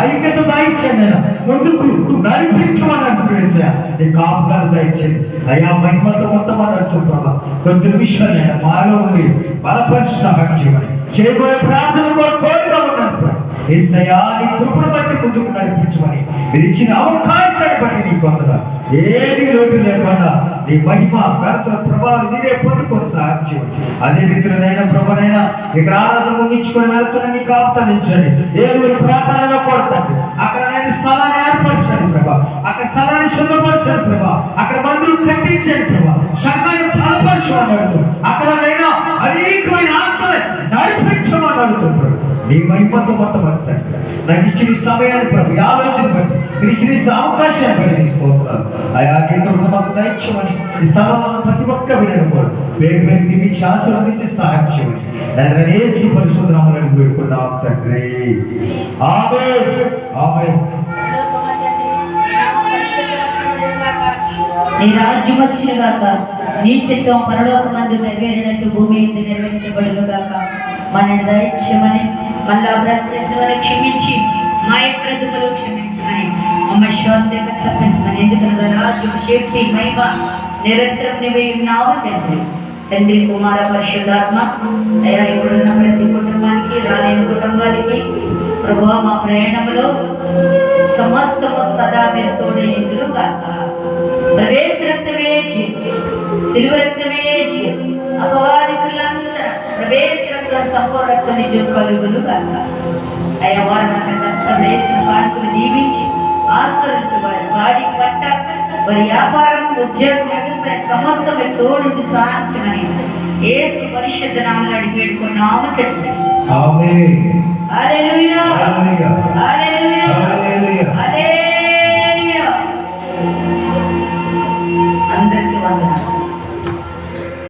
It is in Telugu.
ఐక్యత దాయిచ్చాను నేను, ముందుకు నడిపించమని వేసా, నీ కాపుగాలు దాయిచ్చాను అయ్యా. మహిమతో మొత్తం అన్నట్టు ప్రభా కొద్ది విషయాలు నేను మాలో ఉండి బలపరిచి సహాయం చేయమని చేయబోయే ప్రార్థనలు కూడా కోరిగా ఉన్నాను. యేసయ్యా నీ కృపను బట్టి ముందుకు నడిపించమని మీరు ఇచ్చిన అవకాశాన్ని బట్టి నీకు వందనాలు. ఏది లోటు లేకుండా నీ మహిమ ఘనత ప్రభావం మీరే పొందుకొని సహాయం చేయండి. అదే రీతిలోనైనా ప్రభనైనా ఇక్కడ ఆరాధన ముగించుకొని వెళ్తున్న నీ కాపుతనించండి. ఏలూరు ప్రాంతాలలో కొడతండి, అక్కడ నేను స్థలాన్ని ఏర్పరచండి ప్రభా, అక్కడ స్థలాన్ని శుభ్రపరచండి ప్రభా, అక్కడ మందులు కట్టించండి ప్రభా, సంఘాన్ని బలపరచమన్నాడు, అక్కడనైనా అనేకమైన ఆత్మలు నడిపించమని అడుగుతున్నాడు. నీ మహిమతో మొత్తం వస్తాడు. నాకు ఇచ్చిన సమయాన్ని ప్రభు ఆలోచన బట్టి మీరు ఇచ్చిన అవకాశాన్ని బట్టి తీసుకోవాలి. ఆయా గీతం మాకు దయచేయమని ఈ స్థలంలో ప్రతి ఒక్క వినరు పేరు పేరు మీ శాస్త్రం సహాయం చేయమని యేసు పరిశుద్ధ నామములో వేడుకున్నాం తండ్రి. ఆమేన్ ఆమేన్. నీ రాజ్యం వచ్చిన గాక, నీ చిత్తం పరలోకమందు నెరవేరినట్టు భూమి మీద నెరవేర్చబడును గాక. మనని దయచేయమని, మళ్ళా అపరాధం చేసిన వారిని క్షమించి మా ప్రతిమలు క్షమించమని, మమ్మల్ని శ్వాసగా తప్పించమని. ఎందుకంటే రాజ్యం శక్తి మహిమ నిరంతరం నీవే ఉన్నావు తండ్రి. తండ్రి కుమార పరిశుద్ధాత్మ అయ్యా ఇప్పుడున్న ప్రతి కుటుంబానికి, రాలేని కుటుంబానికి ప్రభువా మా ప్రయాణంలో సమస్తము సదా మీరు తోడే ఎదురు గాక. ప్రవేశ రక్తమే సిలువ రక్తమే అపవాదికులంతా ప్రవేశ రక్తం సంపూర్ణ రక్త నిజం కలుగులు కాక. అయ్యా వారు నాకు కష్టం వేసిన పార్కులు దీవించి ఆస్వాదించబడి వాడి పట్ట వారి వ్యాపారం ఉద్యోగం వ్యవసాయం సమస్తం తోడుండి సాధించమని యేసు పరిశుద్ధ నామములో అడిగి వేడుకున్నాము తండ్రి. ఆమేన్. హల్లెలూయా హల్లెలూయా హల్లెలూయా హల్లెలూయా హల్లెలూయా. అందరికీ వందనాలు.